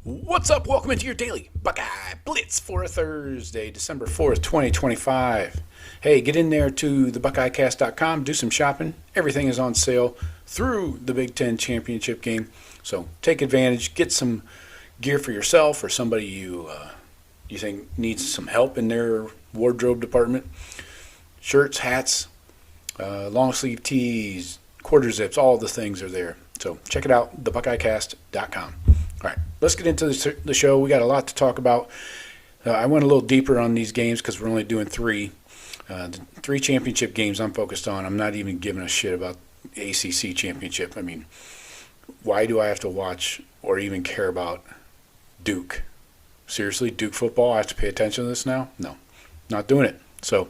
What's up? Welcome into your daily Buckeye Blitz for Thursday, December 4th, 2025. Hey, get in there to the buckeyecast.com, do some shopping. Everything is on sale through the Big Ten championship game. So take advantage, get some gear for yourself or somebody you think needs some help in their wardrobe department. Shirts, hats, long sleeve tees, quarter zips, all the things are there. So check it out, thebuckeyecast.com. All right, let's get into the show. We got a lot to talk about. I went a little deeper on these games because we're only doing three. The three championship games I'm focused on. I'm not even giving a shit about the ACC championship. I mean, why do I have to watch or even care about Duke? Seriously, Duke football? I have to pay attention to this now? No, not doing it. So, all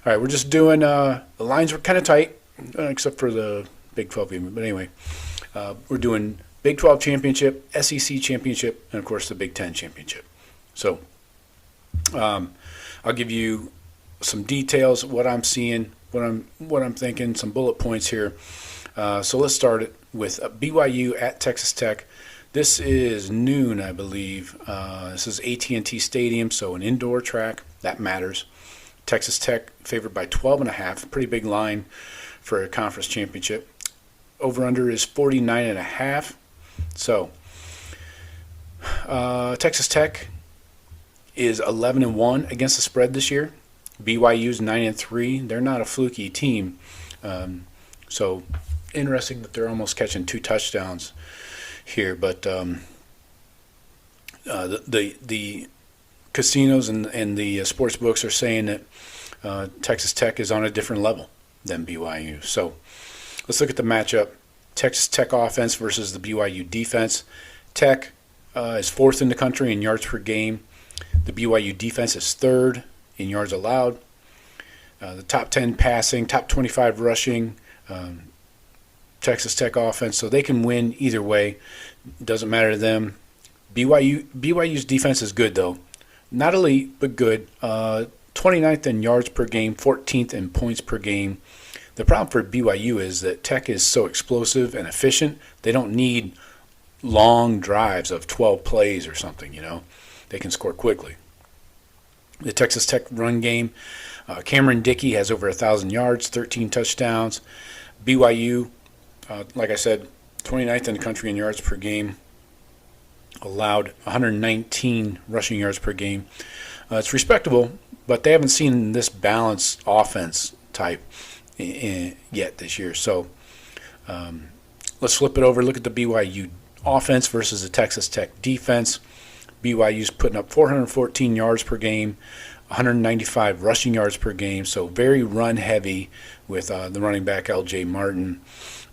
right, we're just doing the lines were kind of tight, except for the Big 12 game. But anyway, we're doing Big 12 championship, SEC championship, and of course the Big 10 championship. So I'll give you some details, what I'm seeing, what I'm thinking, some bullet points here. So let's start it with BYU at Texas Tech. This is noon, I believe. This is AT&T Stadium, so an indoor track. That matters. Texas Tech favored by 12.5, pretty big line for a conference championship. Over-under is 49.5. So, Texas Tech is 11-1 against the spread this year. BYU's 9-3. They're not a fluky team. So, interesting that they're almost catching 2 touchdowns here. But the casinos and the sports books are saying that Texas Tech is on a different level than BYU. So, let's look at the matchup. Texas Tech offense versus the BYU defense. Tech is 4th in the country in yards per game. The BYU defense is 3rd in yards allowed. The top 10 passing, top 25 rushing. Texas Tech offense, so they can win either way. Doesn't matter to them. BYU's defense is good, though. Not elite, but good. 29th in yards per game, 14th in points per game. The problem for BYU is that Tech is so explosive and efficient, they don't need long drives of 12 plays or something, They can score quickly. The Texas Tech run game, Cameron Dickey has over 1,000 yards, 13 touchdowns. BYU, like I said, 29th in the country in yards per game, allowed 119 rushing yards per game. It's respectable, but they haven't seen this balanced offense type yet this year. So let's flip it over. Look at the BYU offense versus the Texas Tech defense. BYU's putting up 414 yards per game, 195 rushing yards per game, so very run heavy with the running back L.J. Martin.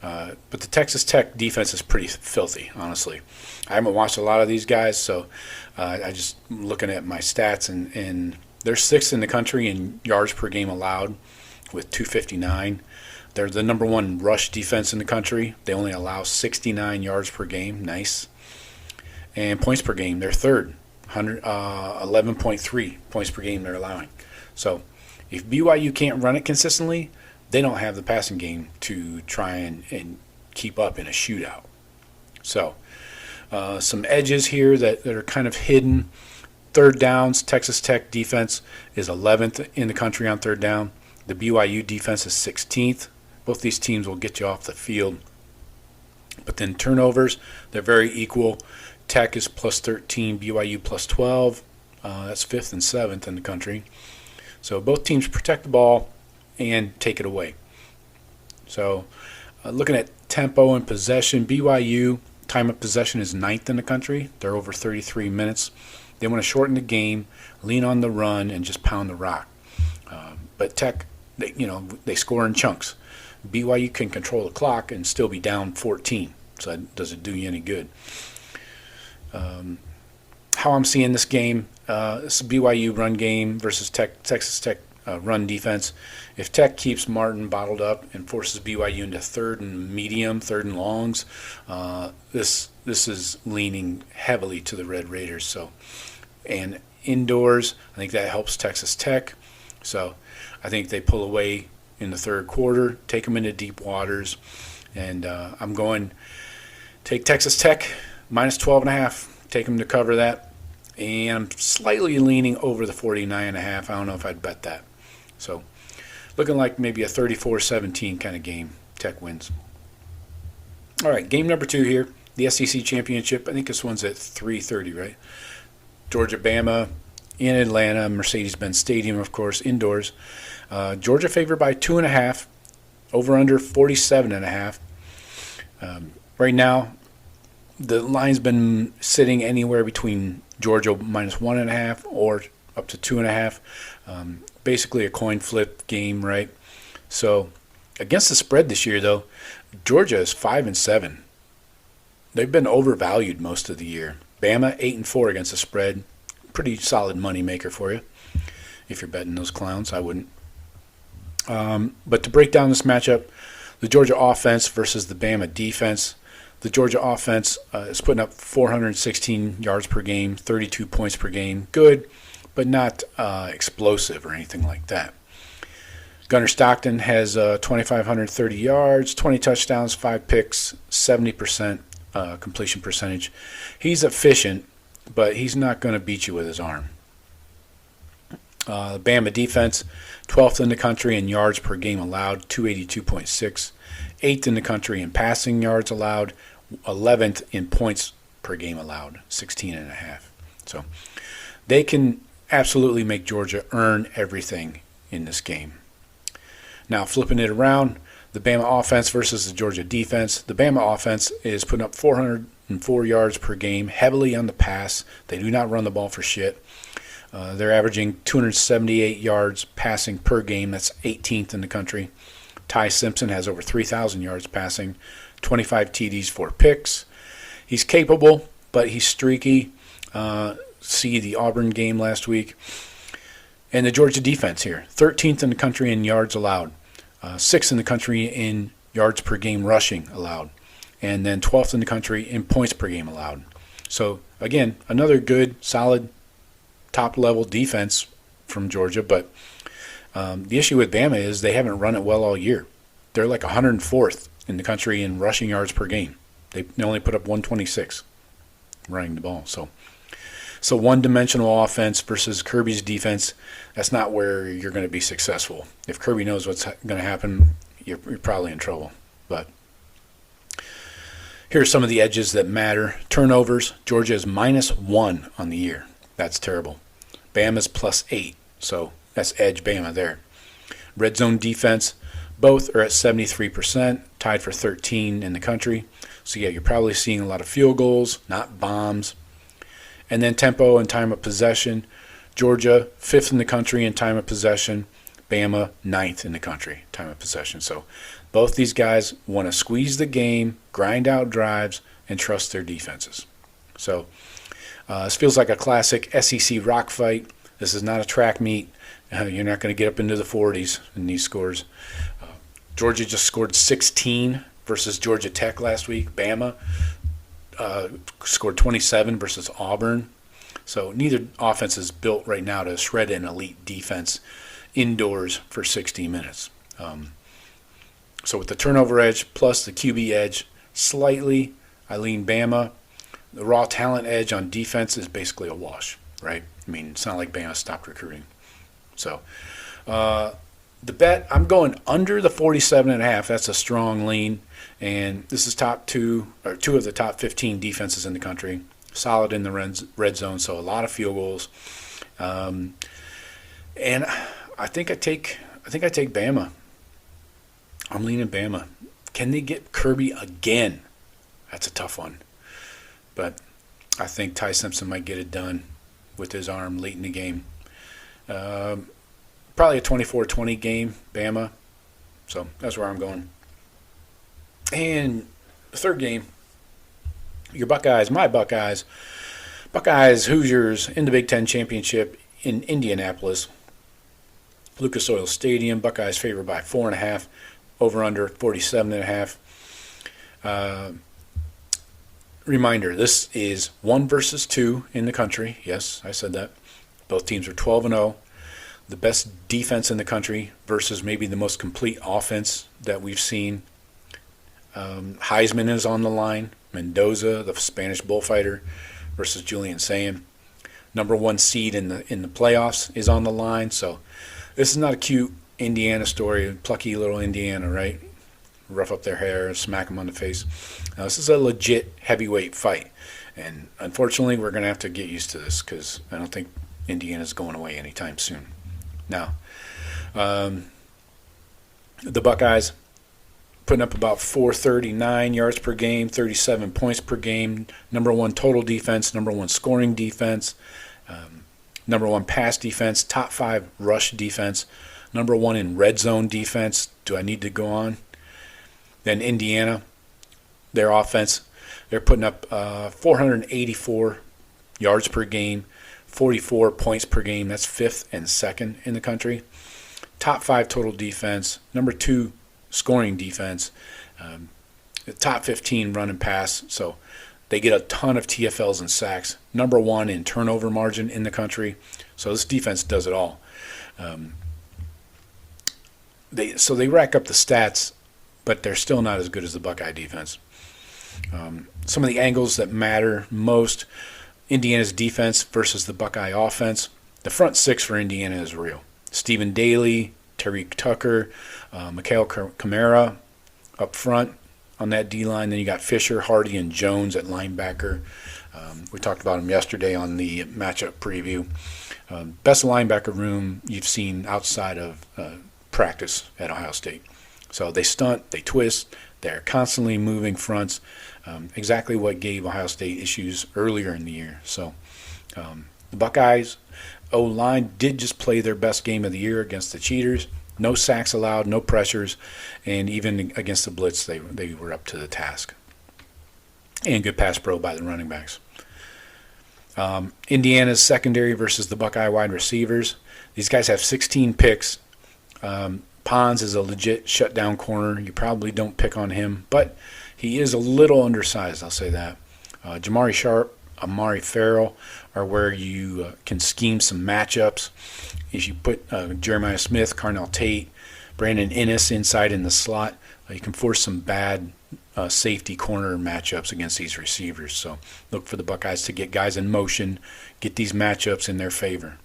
But the Texas Tech defense is pretty filthy, honestly. I haven't watched a lot of these guys, so I just looking at my stats, and they're 6th in the country in yards per game allowed, with 259. They're the number 1 rush defense in the country. They only allow 69 yards per game. Nice. And points per game, they're 3rd. 11.3 points per game they're allowing. So if BYU can't run it consistently, they don't have the passing game to try and keep up in a shootout. So some edges here that are kind of hidden. 3rd downs, Texas Tech defense is 11th in the country on 3rd down. The BYU defense is 16th. Both these teams will get you off the field. But then turnovers, they're very equal. Tech is plus 13, BYU plus 12. That's 5th and 7th in the country. So both teams protect the ball and take it away. So looking at tempo and possession, BYU time of possession is 9th in the country. They're over 33 minutes. They want to shorten the game, lean on the run, and just pound the rock. But Tech, they score in chunks. BYU can control the clock and still be down 14, so that doesn't do you any good. How I'm seeing this game, this is BYU run game versus Texas Tech run defense. If Tech keeps Martin bottled up and forces BYU into 3rd and medium, 3rd and longs, this is leaning heavily to the Red Raiders. So, and indoors, I think that helps Texas Tech. So I think they pull away in the 3rd quarter, take them into deep waters, and I'm going take Texas Tech minus 12.5. Take them to cover that. And I'm slightly leaning over the 49.5. I don't know if I'd bet that. So looking like maybe a 34-17 kind of game. Tech wins. All right, game number 2 here. The SEC Championship. I think this one's at 3:30, right? Georgia-Bama in Atlanta, Mercedes-Benz Stadium, of course, indoors. Georgia favored by 2.5. Over under 47.5. Right now, the line's been sitting anywhere between Georgia minus 1.5 or up to 2.5. Basically a coin flip game, right? So against the spread this year, though, Georgia is 5-7. They've been overvalued most of the year. Bama 8-4 against the spread. Pretty solid money maker for you. If you're betting those clowns, I wouldn't. But to break down this matchup, the Georgia offense versus the Bama defense. The Georgia offense is putting up 416 yards per game, 32 points per game. Good, but not explosive or anything like that. Gunnar Stockton has 2,530 yards, 20 touchdowns, 5 picks, 70% completion percentage. He's efficient, but he's not going to beat you with his arm. Bama defense, 12th in the country in yards per game allowed, 282.6. 8th in the country in passing yards allowed, 11th in points per game allowed, 16.5. So they can absolutely make Georgia earn everything in this game. Now flipping it around, the Bama offense versus the Georgia defense. The Bama offense is putting up 404 yards per game, heavily on the pass. They do not run the ball for shit. They're averaging 278 yards passing per game. That's 18th in the country. Ty Simpson has over 3,000 yards passing, 25 TDs, 4 picks. He's capable, but he's streaky. See the Auburn game last week. And the Georgia defense here, 13th in the country in yards allowed, 6th in the country in yards per game rushing allowed, and then 12th in the country in points per game allowed. So, again, another good, solid, top-level defense from Georgia, but the issue with Bama is they haven't run it well all year. They're like 104th in the country in rushing yards per game. They only put up 126 running the ball. So one-dimensional offense versus Kirby's defense, that's not where you're going to be successful. If Kirby knows what's going to happen, you're probably in trouble. But here are some of the edges that matter. Turnovers, Georgia is -1 on the year. That's terrible. Bama's +8, so that's edge Bama there. Red zone defense, both are at 73%, tied for 13 in the country. So yeah, you're probably seeing a lot of field goals, not bombs. And then tempo and time of possession, Georgia 5th in the country in time of possession, Bama 9th in the country time of possession. So both these guys want to squeeze the game, grind out drives, and trust their defenses. So this feels like a classic SEC rock fight. This is not a track meet. You're not going to get up into the 40s in these scores. Georgia just scored 16 versus Georgia Tech last week. Bama scored 27 versus Auburn. So neither offense is built right now to shred an elite defense indoors for 60 minutes. So with the turnover edge plus the QB edge, slightly I lean Bama. The raw talent edge on defense is basically a wash, right? I mean, it's not like Bama stopped recruiting. So the bet, I'm going under the 47.5. That's a strong lean. And this is two of the top 15 defenses in the country. Solid in the red zone, so a lot of field goals. And I think I take Bama. I'm leaning Bama. Can they get Kirby again? That's a tough one. But I think Ty Simpson might get it done with his arm late in the game. Probably a 24-20 game, Bama. So that's where I'm going. And the third game, your Buckeyes, my Buckeyes. Buckeyes, Hoosiers in the Big Ten Championship in Indianapolis. Lucas Oil Stadium. Buckeyes favored by 4.5. Over under 47.5. Reminder, this is 1 versus 2 in the country. Yes, I said that. Both teams are 12-0. The best defense in the country versus maybe the most complete offense that we've seen. Heisman is on the line. Mendoza, the Spanish bullfighter, versus Julian Sayin. Number 1 seed in the playoffs is on the line. So this is not a cute Indiana story, plucky little Indiana, right? Rough up their hair, smack them on the face. Now, this is a legit heavyweight fight. And unfortunately, we're going to have to get used to this because I don't think Indiana's going away anytime soon. Now, the Buckeyes putting up about 439 yards per game, 37 points per game, number 1 total defense, number 1 scoring defense, number 1 pass defense, top 5 rush defense, number 1 in red zone defense. Do I need to go on? Then Indiana, their offense, they're putting up 484 yards per game, 44 points per game. That's 5th and 2nd in the country. Top 5 total defense, number 2 scoring defense, top 15 run and pass. So they get a ton of TFLs and sacks. Number 1 in turnover margin in the country. So this defense does it all. They rack up the stats, but they're still not as good as the Buckeye defense. Some of the angles that matter most: Indiana's defense versus the Buckeye offense. The front 6 for Indiana is real. Stephen Daly, Tariq Tucker, Mikhail Kamara up front on that D-line. Then you got Fisher, Hardy, and Jones at linebacker. We talked about them yesterday on the matchup preview. Best linebacker room you've seen outside of practice at Ohio State. So they stunt, they twist, they're constantly moving fronts. Exactly what gave Ohio State issues earlier in the year. So the Buckeyes O-line did just play their best game of the year against the Cheaters. No sacks allowed, no pressures, and even against the Blitz, they were up to the task. And good pass pro by the running backs. Indiana's secondary versus the Buckeye wide receivers. These guys have 16 picks. Pons is a legit shutdown corner. You probably don't pick on him, but he is a little undersized, I'll say that. Jamari Sharp, Amari Farrell are where you can scheme some matchups. If you put Jeremiah Smith, Carnell Tate, Brandon Innes inside in the slot, you can force some bad safety corner matchups against these receivers. So look for the Buckeyes to get guys in motion, get these matchups in their favor.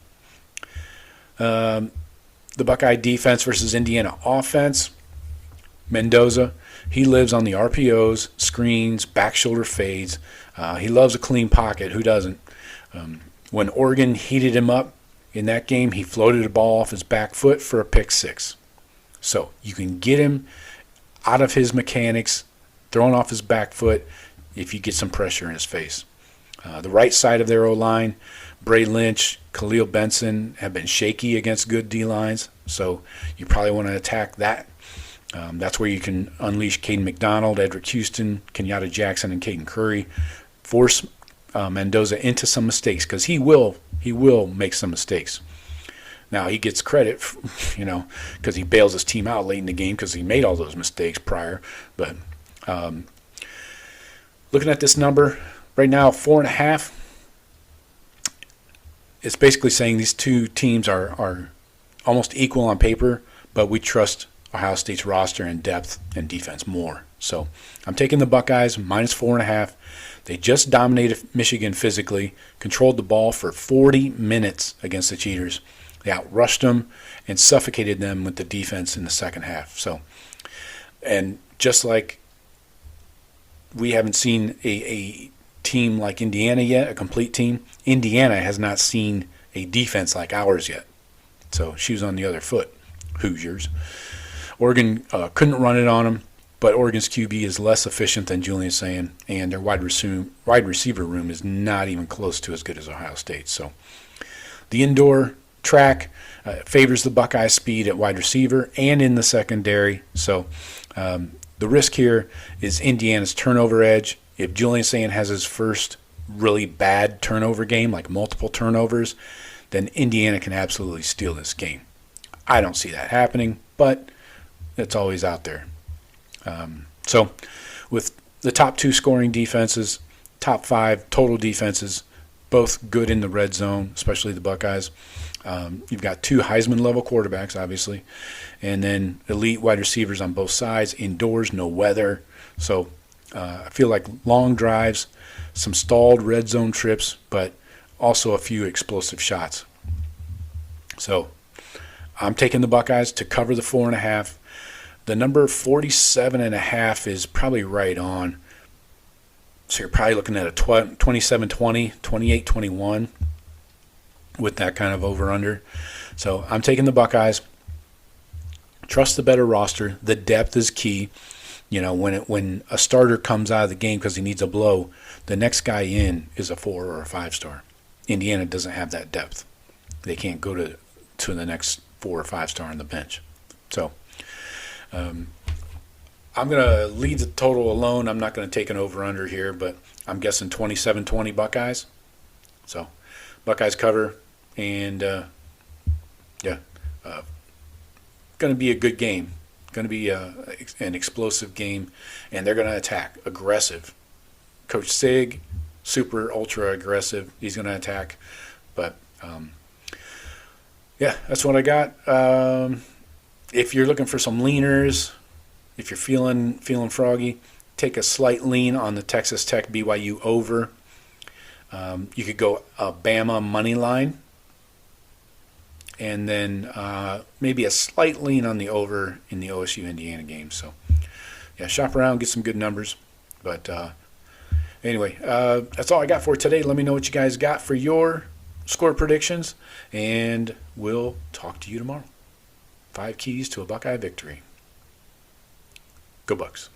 The Buckeye defense versus Indiana offense. Mendoza, he lives on the RPOs, screens, back shoulder fades. He loves a clean pocket. Who doesn't? When Oregon heated him up in that game, he floated the ball off his back foot for a pick 6. So you can get him out of his mechanics, throwing off his back foot if you get some pressure in his face. The right side of their O-line, Bray Lynch, Khalil Benson have been shaky against good D-lines, so you probably want to attack that. That's where you can unleash Caden McDonald, Edric Houston, Kenyatta Jackson, and Caden Curry. Force Mendoza into some mistakes, because he will make some mistakes. Now, he gets credit, because he bails his team out late in the game because he made all those mistakes prior. But looking at this number right now, 4.5, it's basically saying these two teams are almost equal on paper, but we trust Ohio State's roster and depth and defense more. So I'm taking the Buckeyes minus 4.5. They just dominated Michigan physically, controlled the ball for 40 minutes against the Cheaters. They outrushed them and suffocated them with the defense in the second half. So, and just like we haven't seen a team like Indiana yet, a complete team, Indiana has not seen a defense like ours yet. So she was on the other foot, Hoosiers. Oregon couldn't run it on them, but Oregon's QB is less efficient than Julian Sayin, and their wide receiver room is not even close to as good as Ohio State. So the indoor track favors the Buckeye speed at wide receiver and in the secondary. So the risk here is Indiana's turnover edge. If Julian Sayin has his first really bad turnover game, like multiple turnovers, then Indiana can absolutely steal this game. I don't see that happening, but it's always out there. So with the top 2 scoring defenses, top 5 total defenses, both good in the red zone, especially the Buckeyes. You've got 2 Heisman-level quarterbacks, obviously, and then elite wide receivers on both sides, indoors, no weather. So I feel like long drives, some stalled red zone trips, but also a few explosive shots. So I'm taking the Buckeyes to cover the 4.5. The number 47.5 is probably right on. So you're probably looking at a 27-20, 28-21 with that kind of over-under. So I'm taking the Buckeyes. Trust the better roster. The depth is key. You know, when a starter comes out of the game because he needs a blow, the next guy in is a 4 or a 5-star. Indiana doesn't have that depth. They can't go to the next 4 or 5-star on the bench. So I'm going to lead the total alone. I'm not going to take an over-under here, but I'm guessing 27-20 Buckeyes. So Buckeyes cover, and going to be a good game. Going to be an explosive game, and they're going to attack aggressive. Coach Sig, super ultra aggressive. He's going to attack, but that's what I got. If you're looking for some leaners, if you're feeling froggy, take a slight lean on the Texas Tech BYU over. You could go Bama money line, and then maybe a slight lean on the over in the OSU Indiana game. So, shop around, get some good numbers. But anyway, that's all I got for today. Let me know what you guys got for your score predictions, and we'll talk to you tomorrow. 5 keys to a Buckeye victory. Go Bucks.